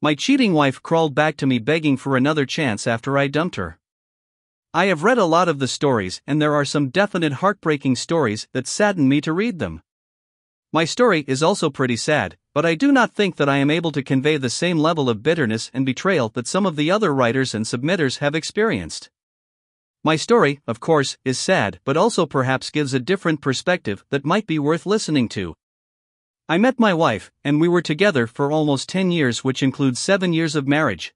My cheating wife crawled back to me begging for another chance after I dumped her. I have read a lot of the stories, and there are some definite heartbreaking stories that sadden me to read them. My story is also pretty sad, but I do not think that I am able to convey the same level of bitterness and betrayal that some of the other writers and submitters have experienced. My story, of course, is sad, but also perhaps gives a different perspective that might be worth listening to. I met my wife, and we were together for almost 10 years, which includes 7 years of marriage.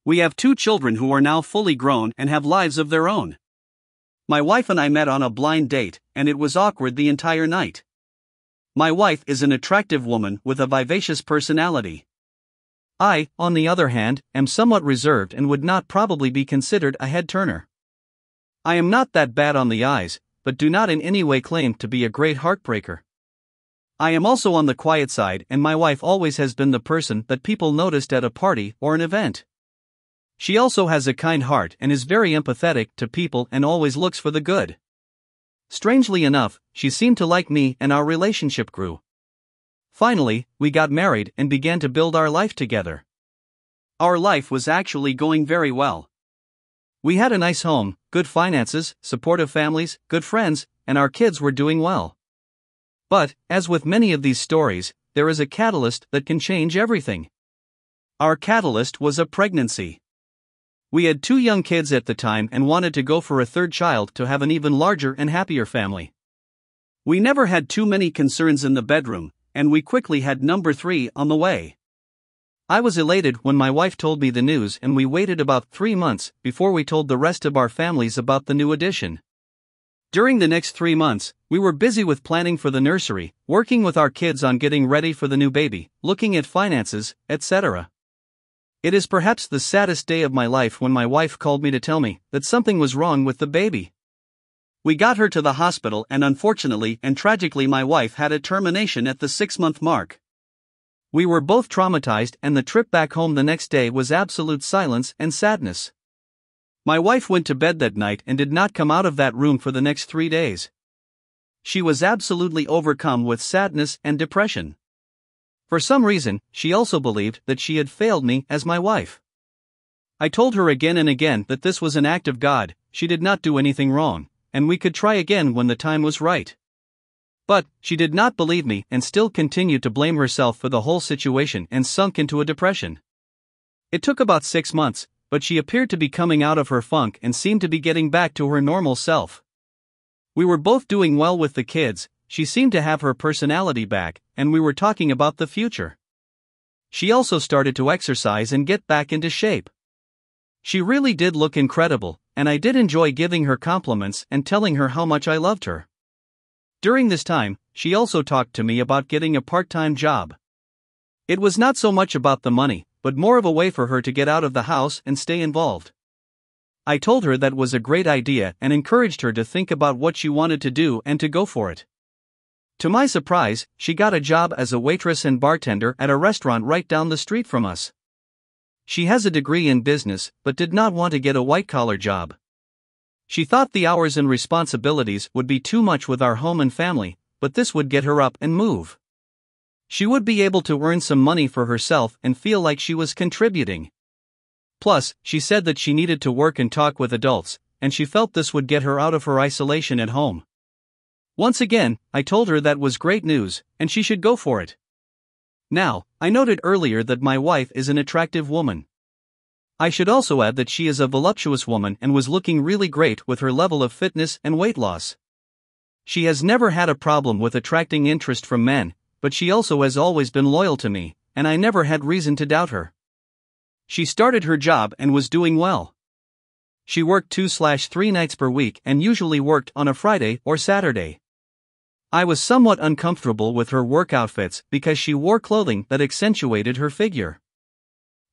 We have 2 children who are now fully grown and have lives of their own. My wife and I met on a blind date, and it was awkward the entire night. My wife is an attractive woman with a vivacious personality. I, on the other hand, am somewhat reserved and would not probably be considered a head-turner. I am not that bad on the eyes, but do not in any way claim to be a great heartbreaker. I am also on the quiet side, and my wife always has been the person that people noticed at a party or an event. She also has a kind heart and is very empathetic to people and always looks for the good. Strangely enough, she seemed to like me and our relationship grew. Finally, we got married and began to build our life together. Our life was actually going very well. We had a nice home, good finances, supportive families, good friends, and our kids were doing well. But, as with many of these stories, there is a catalyst that can change everything. Our catalyst was a pregnancy. We had 2 young kids at the time and wanted to go for a 3rd child to have an even larger and happier family. We never had too many concerns in the bedroom, and we quickly had number 3 on the way. I was elated when my wife told me the news, and we waited about 3 months before we told the rest of our families about the new addition. During the next 3 months, we were busy with planning for the nursery, working with our kids on getting ready for the new baby, looking at finances, etc. It is perhaps the saddest day of my life when my wife called me to tell me that something was wrong with the baby. We got her to the hospital, and unfortunately and tragically my wife had a termination at the 6-month mark. We were both traumatized, and the trip back home the next day was absolute silence and sadness. My wife went to bed that night and did not come out of that room for the next 3 days. She was absolutely overcome with sadness and depression. For some reason, she also believed that she had failed me as my wife. I told her again and again that this was an act of God, she did not do anything wrong, and we could try again when the time was right. But, she did not believe me and still continued to blame herself for the whole situation and sunk into a depression. It took about 6 months, but she appeared to be coming out of her funk and seemed to be getting back to her normal self. We were both doing well with the kids, she seemed to have her personality back, and we were talking about the future. She also started to exercise and get back into shape. She really did look incredible, and I did enjoy giving her compliments and telling her how much I loved her. During this time, she also talked to me about getting a part-time job. It was not so much about the money, but more of a way for her to get out of the house and stay involved. I told her that was a great idea and encouraged her to think about what she wanted to do and to go for it. To my surprise, she got a job as a waitress and bartender at a restaurant right down the street from us. She has a degree in business, but did not want to get a white-collar job. She thought the hours and responsibilities would be too much with our home and family, but this would get her up and move. She would be able to earn some money for herself and feel like she was contributing. Plus, she said that she needed to work and talk with adults, and she felt this would get her out of her isolation at home. Once again, I told her that was great news, and she should go for it. Now, I noted earlier that my wife is an attractive woman. I should also add that she is a voluptuous woman and was looking really great with her level of fitness and weight loss. She has never had a problem with attracting interest from men, but she also has always been loyal to me, and I never had reason to doubt her. She started her job and was doing well. She worked 2/3 nights per week and usually worked on a Friday or Saturday. I was somewhat uncomfortable with her work outfits because she wore clothing that accentuated her figure.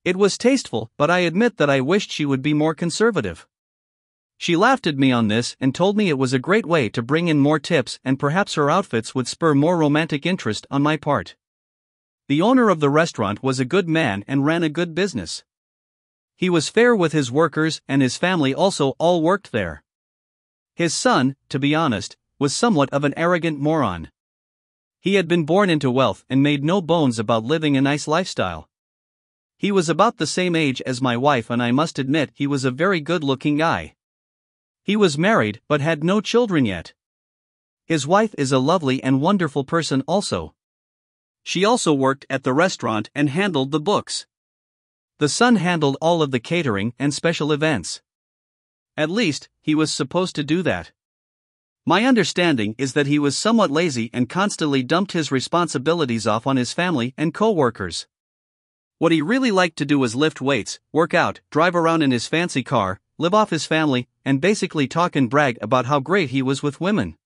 It was tasteful, but I admit that I wished she would be more conservative. She laughed at me on this and told me it was a great way to bring in more tips and perhaps her outfits would spur more romantic interest on my part. The owner of the restaurant was a good man and ran a good business. He was fair with his workers and his family also all worked there. His son, to be honest, was somewhat of an arrogant moron. He had been born into wealth and made no bones about living a nice lifestyle. He was about the same age as my wife, and I must admit he was a very good-looking guy. He was married but had no children yet. His wife is a lovely and wonderful person also. She also worked at the restaurant and handled the books. The son handled all of the catering and special events. At least, he was supposed to do that. My understanding is that he was somewhat lazy and constantly dumped his responsibilities off on his family and co-workers. What he really liked to do was lift weights, work out, drive around in his fancy car, live off his family, and basically talk and brag about how great he was with women.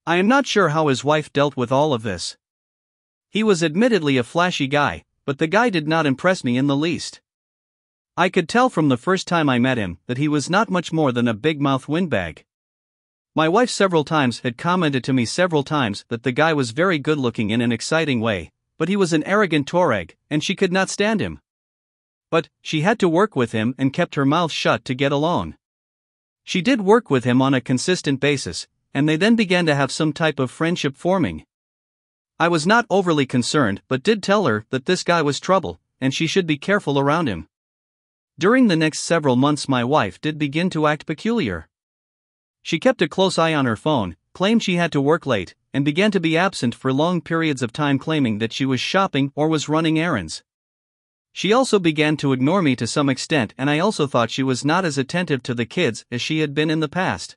I am not sure how his wife dealt with all of this. He was admittedly a flashy guy, but the guy did not impress me in the least. I could tell from the first time I met him that he was not much more than a big-mouth windbag. My wife several times had commented to me several times that the guy was very good-looking in an exciting way, but he was an arrogant Tuareg, and she could not stand him. But she had to work with him and kept her mouth shut to get along. She did work with him on a consistent basis, and they then began to have some type of friendship forming. I was not overly concerned but did tell her that this guy was trouble, and she should be careful around him. During the next several months my wife did begin to act peculiar. She kept a close eye on her phone, claimed she had to work late, and began to be absent for long periods of time, claiming that she was shopping or was running errands. She also began to ignore me to some extent, and I also thought she was not as attentive to the kids as she had been in the past.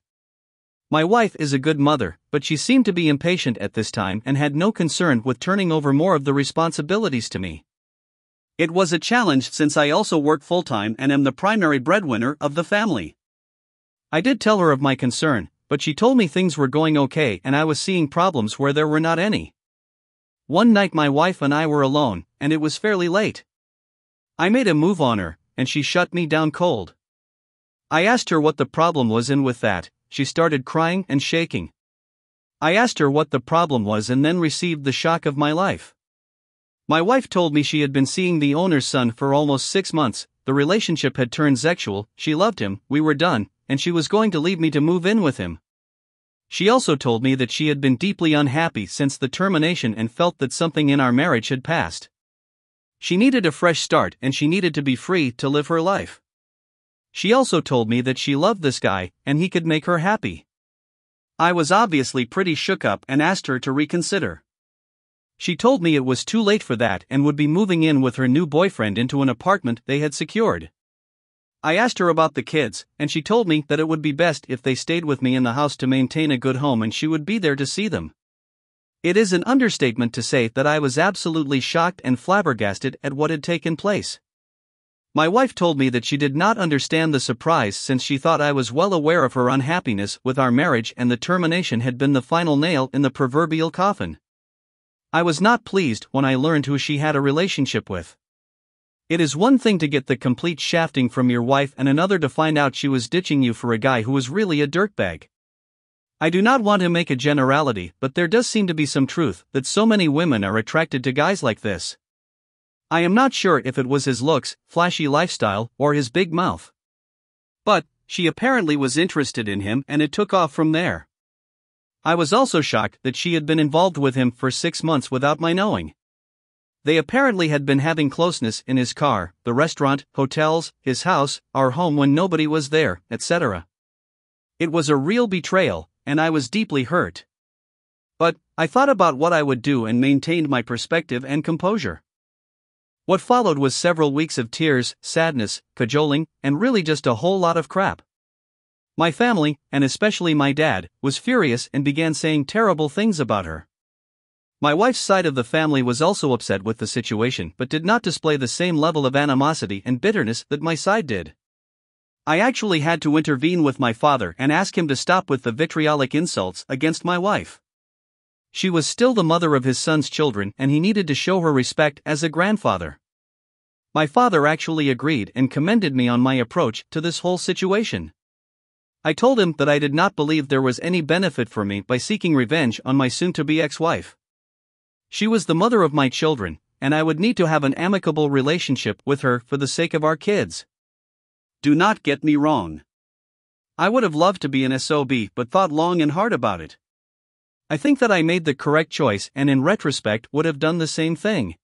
My wife is a good mother, but she seemed to be impatient at this time and had no concern with turning over more of the responsibilities to me. It was a challenge since I also work full-time and am the primary breadwinner of the family. I did tell her of my concern, but she told me things were going okay and I was seeing problems where there were not any. One night my wife and I were alone, and it was fairly late. I made a move on her, and she shut me down cold. I asked her what the problem was, and with that, she started crying and shaking. I asked her what the problem was and then received the shock of my life. My wife told me she had been seeing the owner's son for almost 6 months, the relationship had turned sexual, she loved him, we were done, and she was going to leave me to move in with him. She also told me that she had been deeply unhappy since the termination and felt that something in our marriage had passed. She needed a fresh start and she needed to be free to live her life. She also told me that she loved this guy and he could make her happy. I was obviously pretty shook up and asked her to reconsider. She told me it was too late for that and would be moving in with her new boyfriend into an apartment they had secured. I asked her about the kids, and she told me that it would be best if they stayed with me in the house to maintain a good home and she would be there to see them. It is an understatement to say that I was absolutely shocked and flabbergasted at what had taken place. My wife told me that she did not understand the surprise since she thought I was well aware of her unhappiness with our marriage and the termination had been the final nail in the proverbial coffin. I was not pleased when I learned who she had a relationship with. It is one thing to get the complete shafting from your wife and another to find out she was ditching you for a guy who was really a dirtbag. I do not want to make a generality, but there does seem to be some truth that so many women are attracted to guys like this. I am not sure if it was his looks, flashy lifestyle, or his big mouth. But she apparently was interested in him and it took off from there. I was also shocked that she had been involved with him for 6 months without my knowing. They apparently had been having closeness in his car, the restaurant, hotels, his house, our home when nobody was there, etc. It was a real betrayal, and I was deeply hurt. But I thought about what I would do and maintained my perspective and composure. What followed was several weeks of tears, sadness, cajoling, and really just a whole lot of crap. My family, and especially my dad, was furious and began saying terrible things about her. My wife's side of the family was also upset with the situation but did not display the same level of animosity and bitterness that my side did. I actually had to intervene with my father and ask him to stop with the vitriolic insults against my wife. She was still the mother of his son's children and he needed to show her respect as a grandfather. My father actually agreed and commended me on my approach to this whole situation. I told him that I did not believe there was any benefit for me by seeking revenge on my soon-to-be ex-wife. She was the mother of my children, and I would need to have an amicable relationship with her for the sake of our kids. Do not get me wrong. I would have loved to be an SOB but thought long and hard about it. I think that I made the correct choice and in retrospect would have done the same thing.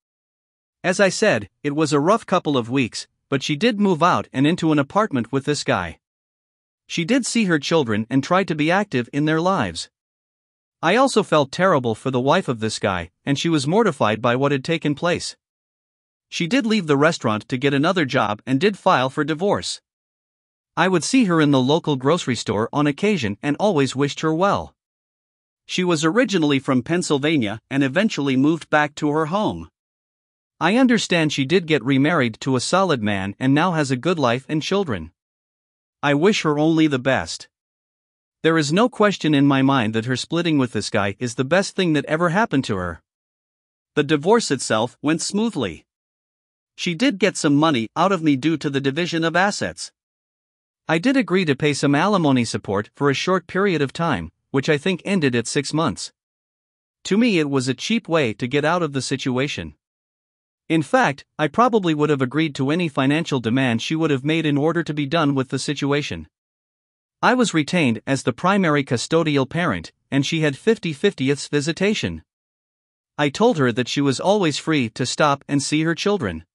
As I said, it was a rough couple of weeks, but she did move out and into an apartment with this guy. She did see her children and tried to be active in their lives. I also felt terrible for the wife of this guy, and she was mortified by what had taken place. She did leave the restaurant to get another job and did file for divorce. I would see her in the local grocery store on occasion and always wished her well. She was originally from Pennsylvania and eventually moved back to her home. I understand she did get remarried to a solid man and now has a good life and children. I wish her only the best. There is no question in my mind that her splitting with this guy is the best thing that ever happened to her. The divorce itself went smoothly. She did get some money out of me due to the division of assets. I did agree to pay some alimony support for a short period of time, which I think ended at 6 months. To me, it was a cheap way to get out of the situation. In fact, I probably would have agreed to any financial demand she would have made in order to be done with the situation. I was retained as the primary custodial parent, and she had 50/50th visitation. I told her that she was always free to stop and see her children.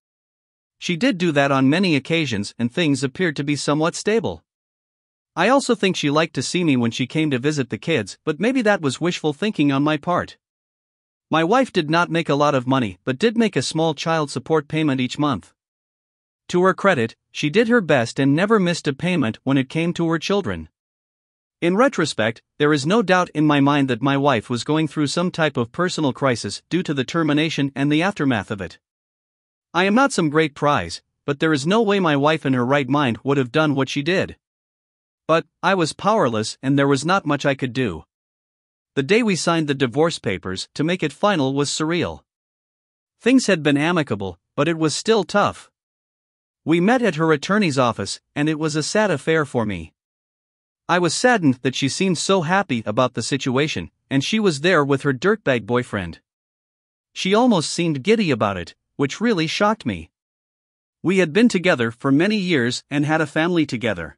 She did do that on many occasions and things appeared to be somewhat stable. I also think she liked to see me when she came to visit the kids, but maybe that was wishful thinking on my part. My wife did not make a lot of money but did make a small child support payment each month. To her credit, she did her best and never missed a payment when it came to her children. In retrospect, there is no doubt in my mind that my wife was going through some type of personal crisis due to the termination and the aftermath of it. I am not some great prize, but there is no way my wife in her right mind would have done what she did. But I was powerless and there was not much I could do. The day we signed the divorce papers to make it final was surreal. Things had been amicable, but it was still tough. We met at her attorney's office, and it was a sad affair for me. I was saddened that she seemed so happy about the situation, and she was there with her dirtbag boyfriend. She almost seemed giddy about it, which really shocked me. We had been together for many years and had a family together.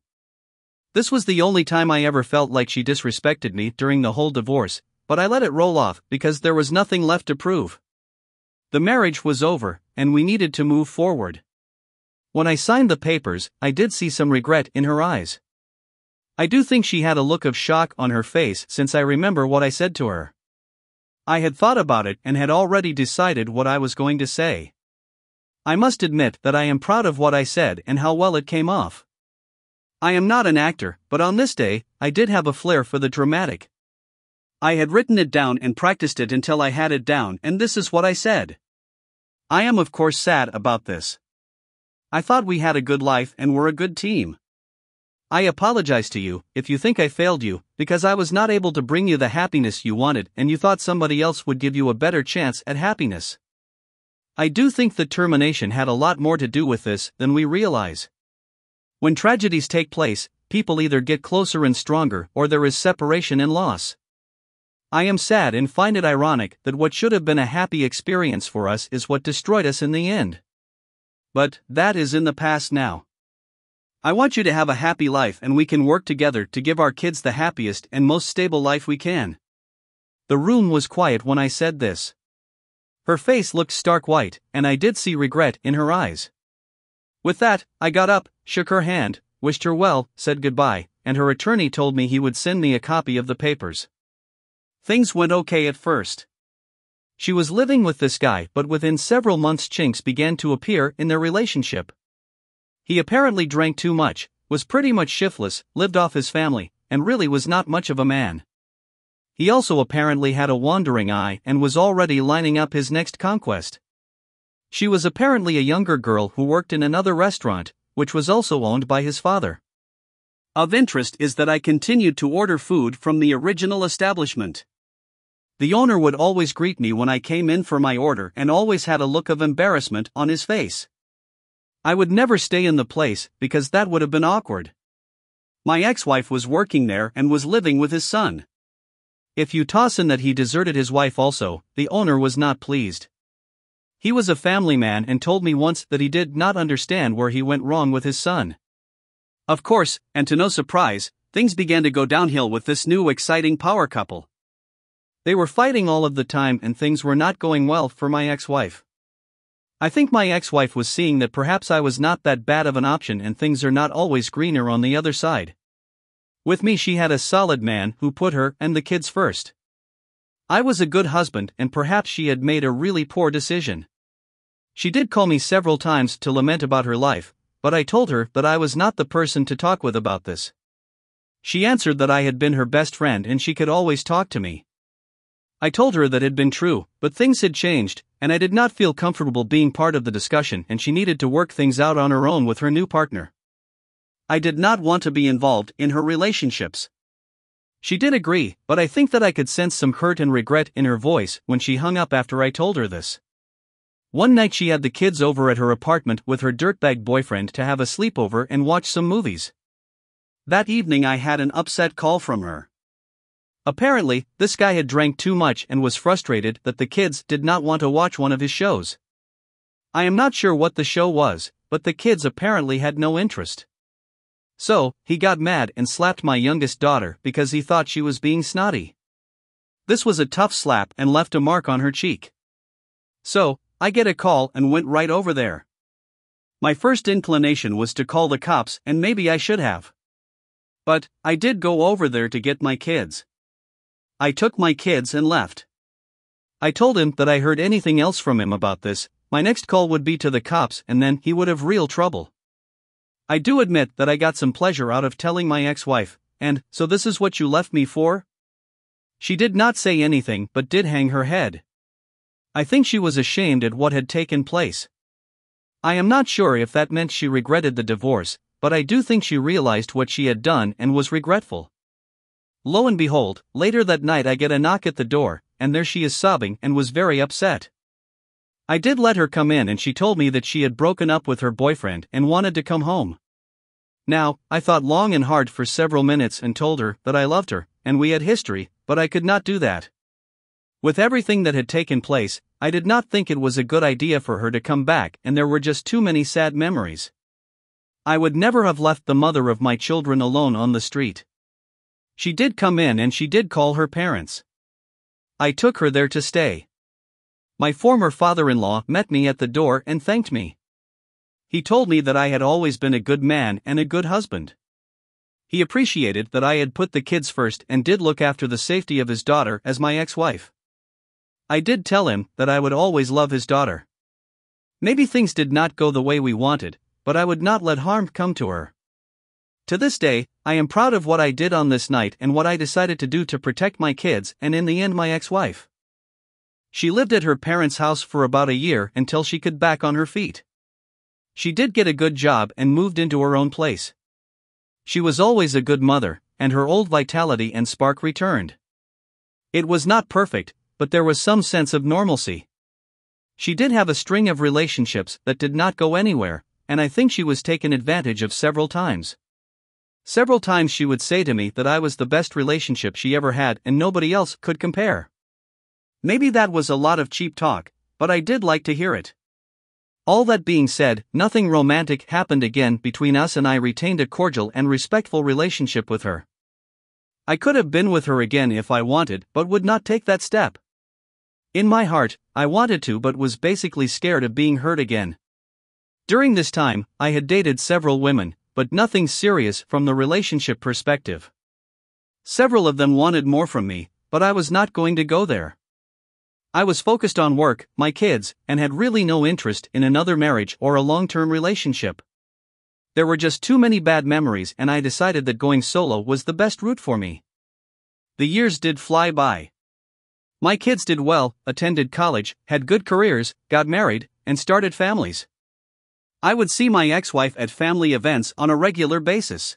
This was the only time I ever felt like she disrespected me during the whole divorce, but I let it roll off because there was nothing left to prove. The marriage was over, and we needed to move forward. When I signed the papers, I did see some regret in her eyes. I do think she had a look of shock on her face since I remember what I said to her. I had thought about it and had already decided what I was going to say. I must admit that I am proud of what I said and how well it came off. I am not an actor, but on this day, I did have a flair for the dramatic. I had written it down and practiced it until I had it down, and this is what I said. I am of course sad about this. I thought we had a good life and were a good team. I apologize to you if you think I failed you, because I was not able to bring you the happiness you wanted and you thought somebody else would give you a better chance at happiness. I do think the termination had a lot more to do with this than we realize. When tragedies take place, people either get closer and stronger or there is separation and loss. I am sad and find it ironic that what should have been a happy experience for us is what destroyed us in the end. But that is in the past now. I want you to have a happy life and we can work together to give our kids the happiest and most stable life we can. The room was quiet when I said this. Her face looked stark white, and I did see regret in her eyes. With that, I got up, shook her hand, wished her well, said goodbye, and her attorney told me he would send me a copy of the papers. Things went okay at first. She was living with this guy, but within several months chinks began to appear in their relationship. He apparently drank too much, was pretty much shiftless, lived off his family, and really was not much of a man. He also apparently had a wandering eye and was already lining up his next conquest. She was apparently a younger girl who worked in another restaurant, which was also owned by his father. Of interest is that I continued to order food from the original establishment. The owner would always greet me when I came in for my order and always had a look of embarrassment on his face. I would never stay in the place because that would have been awkward. My ex-wife was working there and was living with his son. If you toss in that he deserted his wife also, the owner was not pleased. He was a family man and told me once that he did not understand where he went wrong with his son. Of course, and to no surprise, things began to go downhill with this new exciting power couple. They were fighting all of the time and things were not going well for my ex-wife. I think my ex-wife was seeing that perhaps I was not that bad of an option and things are not always greener on the other side. With me, she had a solid man who put her and the kids first. I was a good husband, and perhaps she had made a really poor decision. She did call me several times to lament about her life, but I told her that I was not the person to talk with about this. She answered that I had been her best friend and she could always talk to me. I told her that had been true, but things had changed, and I did not feel comfortable being part of the discussion, and she needed to work things out on her own with her new partner. I did not want to be involved in her relationships. She did agree, but I think that I could sense some hurt and regret in her voice when she hung up after I told her this. One night she had the kids over at her apartment with her dirtbag boyfriend to have a sleepover and watch some movies. That evening I had an upset call from her. Apparently, this guy had drank too much and was frustrated that the kids did not want to watch one of his shows. I am not sure what the show was, but the kids apparently had no interest. So, he got mad and slapped my youngest daughter because he thought she was being snotty. This was a tough slap and left a mark on her cheek. So, I get a call and went right over there. My first inclination was to call the cops, and maybe I should have. But, I did go over there to get my kids. I took my kids and left. I told him that I heard anything else from him about this, my next call would be to the cops and then he would have real trouble. I do admit that I got some pleasure out of telling my ex-wife, and, so this is what you left me for? She did not say anything but did hang her head. I think she was ashamed at what had taken place. I am not sure if that meant she regretted the divorce, but I do think she realized what she had done and was regretful. Lo and behold, later that night I get a knock at the door, and there she is sobbing and was very upset. I did let her come in and she told me that she had broken up with her boyfriend and wanted to come home. Now, I thought long and hard for several minutes and told her that I loved her, and we had history, but I could not do that. With everything that had taken place, I did not think it was a good idea for her to come back, and there were just too many sad memories. I would never have left the mother of my children alone on the street. She did come in and she did call her parents. I took her there to stay. My former father-in-law met me at the door and thanked me. He told me that I had always been a good man and a good husband. He appreciated that I had put the kids first and did look after the safety of his daughter as my ex-wife. I did tell him that I would always love his daughter. Maybe things did not go the way we wanted, but I would not let harm come to her. To this day, I am proud of what I did on this night and what I decided to do to protect my kids and in the end my ex-wife. She lived at her parents' house for about a year until she could back on her feet. She did get a good job and moved into her own place. She was always a good mother, and her old vitality and spark returned. It was not perfect, but there was some sense of normalcy. She did have a string of relationships that did not go anywhere, and I think she was taken advantage of several times. Several times she would say to me that I was the best relationship she ever had and nobody else could compare. Maybe that was a lot of cheap talk, but I did like to hear it. All that being said, nothing romantic happened again between us and I retained a cordial and respectful relationship with her. I could have been with her again if I wanted, but would not take that step. In my heart, I wanted to but was basically scared of being hurt again. During this time, I had dated several women, but nothing serious from the relationship perspective. Several of them wanted more from me, but I was not going to go there. I was focused on work, my kids, and had really no interest in another marriage or a long-term relationship. There were just too many bad memories and I decided that going solo was the best route for me. The years did fly by. My kids did well, attended college, had good careers, got married, and started families. I would see my ex-wife at family events on a regular basis.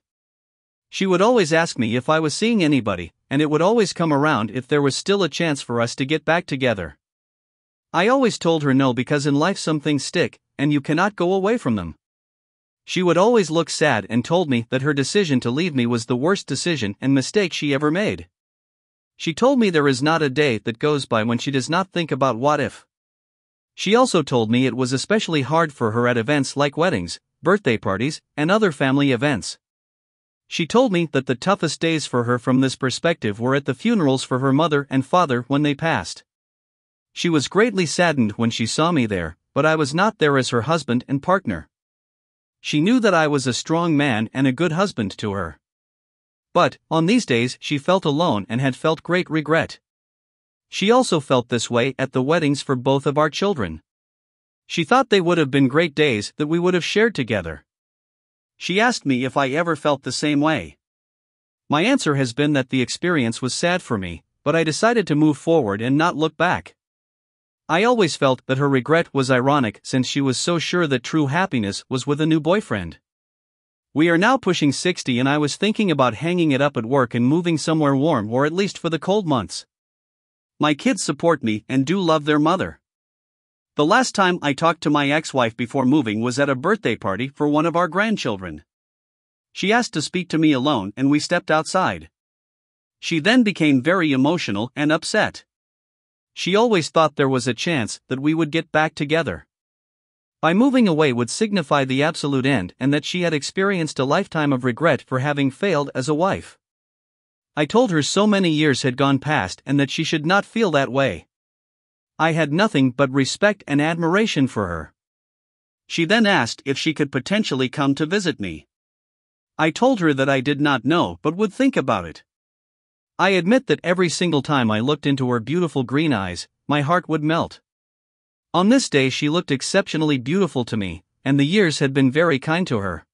She would always ask me if I was seeing anybody, and it would always come around if there was still a chance for us to get back together. I always told her no because in life some things stick, and you cannot go away from them. She would always look sad and told me that her decision to leave me was the worst decision and mistake she ever made. She told me there is not a day that goes by when she does not think about what if. She also told me it was especially hard for her at events like weddings, birthday parties, and other family events. She told me that the toughest days for her from this perspective were at the funerals for her mother and father when they passed. She was greatly saddened when she saw me there, but I was not there as her husband and partner. She knew that I was a strong man and a good husband to her. But, on these days, she felt alone and had felt great regret. She also felt this way at the weddings for both of our children. She thought they would have been great days that we would have shared together. She asked me if I ever felt the same way. My answer has been that the experience was sad for me, but I decided to move forward and not look back. I always felt that her regret was ironic since she was so sure that true happiness was with a new boyfriend. We are now pushing 60 and I was thinking about hanging it up at work and moving somewhere warm or at least for the cold months. My kids support me and do love their mother. The last time I talked to my ex-wife before moving was at a birthday party for one of our grandchildren. She asked to speak to me alone and we stepped outside. She then became very emotional and upset. She always thought there was a chance that we would get back together. By moving away would signify the absolute end and that she had experienced a lifetime of regret for having failed as a wife. I told her so many years had gone past and that she should not feel that way. I had nothing but respect and admiration for her. She then asked if she could potentially come to visit me. I told her that I did not know but would think about it. I admit that every single time I looked into her beautiful green eyes, my heart would melt. On this day she looked exceptionally beautiful to me, and the years had been very kind to her.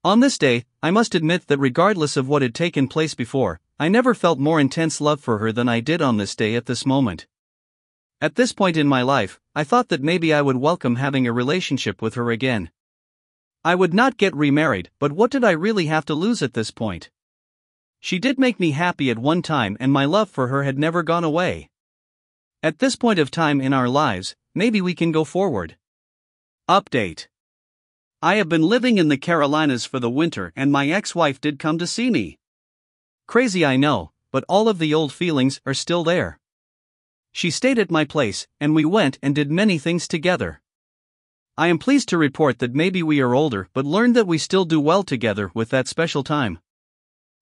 On this day, I must admit that regardless of what had taken place before, I never felt more intense love for her than I did on this day at this moment. At this point in my life, I thought that maybe I would welcome having a relationship with her again. I would not get remarried, but what did I really have to lose at this point? She did make me happy at one time and my love for her had never gone away. At this point of time in our lives, maybe we can go forward. Update. I have been living in the Carolinas for the winter and my ex-wife did come to see me. Crazy I know, but all of the old feelings are still there. She stayed at my place, and we went and did many things together. I am pleased to report that maybe we are older but learned that we still do well together with that special time.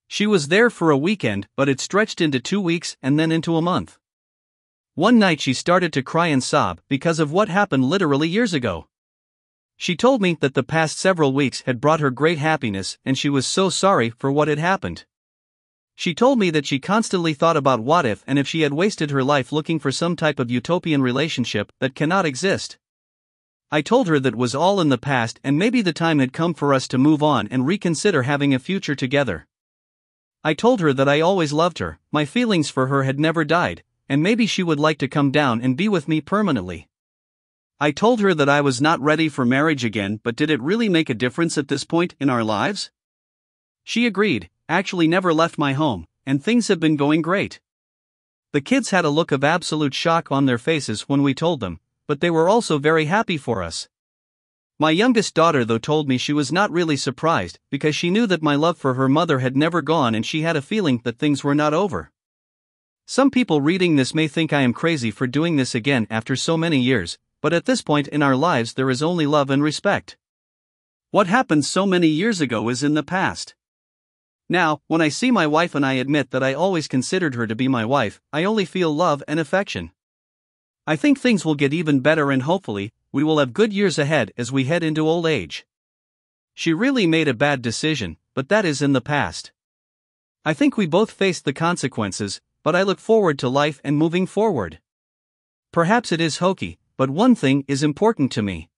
She was there for a weekend but it stretched into 2 weeks and then into a month. One night she started to cry and sob because of what happened literally years ago. She told me that the past several weeks had brought her great happiness and she was so sorry for what had happened. She told me that she constantly thought about what if and if she had wasted her life looking for some type of utopian relationship that cannot exist. I told her that was all in the past and maybe the time had come for us to move on and reconsider having a future together. I told her that I always loved her, my feelings for her had never died, and maybe she would like to come down and be with me permanently. I told her that I was not ready for marriage again, but did it really make a difference at this point in our lives? She agreed, actually never left my home, and things have been going great. The kids had a look of absolute shock on their faces when we told them, but they were also very happy for us. My youngest daughter though told me she was not really surprised because she knew that my love for her mother had never gone and she had a feeling that things were not over. Some people reading this may think I am crazy for doing this again after so many years, but at this point in our lives there is only love and respect. What happened so many years ago is in the past. Now, when I see my wife and I admit that I always considered her to be my wife, I only feel love and affection. I think things will get even better and hopefully, we will have good years ahead as we head into old age. She really made a bad decision, but that is in the past. I think we both faced the consequences, but I look forward to life and moving forward. Perhaps it is hokey, but one thing is important to me.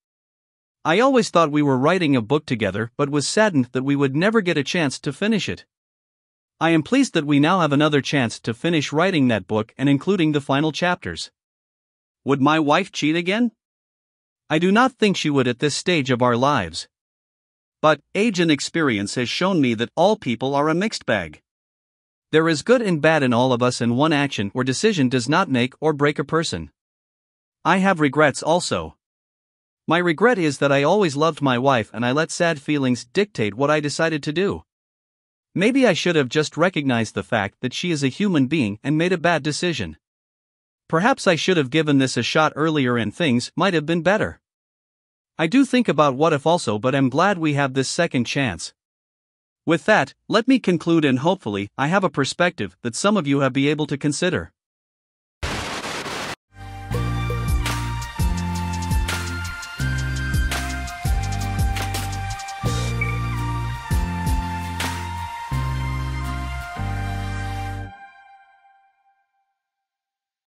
I always thought we were writing a book together but was saddened that we would never get a chance to finish it. I am pleased that we now have another chance to finish writing that book and including the final chapters. Would my wife cheat again? I do not think she would at this stage of our lives. But, age and experience has shown me that all people are a mixed bag. There is good and bad in all of us and one action or decision does not make or break a person. I have regrets also. My regret is that I always loved my wife and I let sad feelings dictate what I decided to do. Maybe I should have just recognized the fact that she is a human being and made a bad decision. Perhaps I should have given this a shot earlier and things might have been better. I do think about what if also, but I'm glad we have this second chance. With that, let me conclude and hopefully I have a perspective that some of you have been able to consider.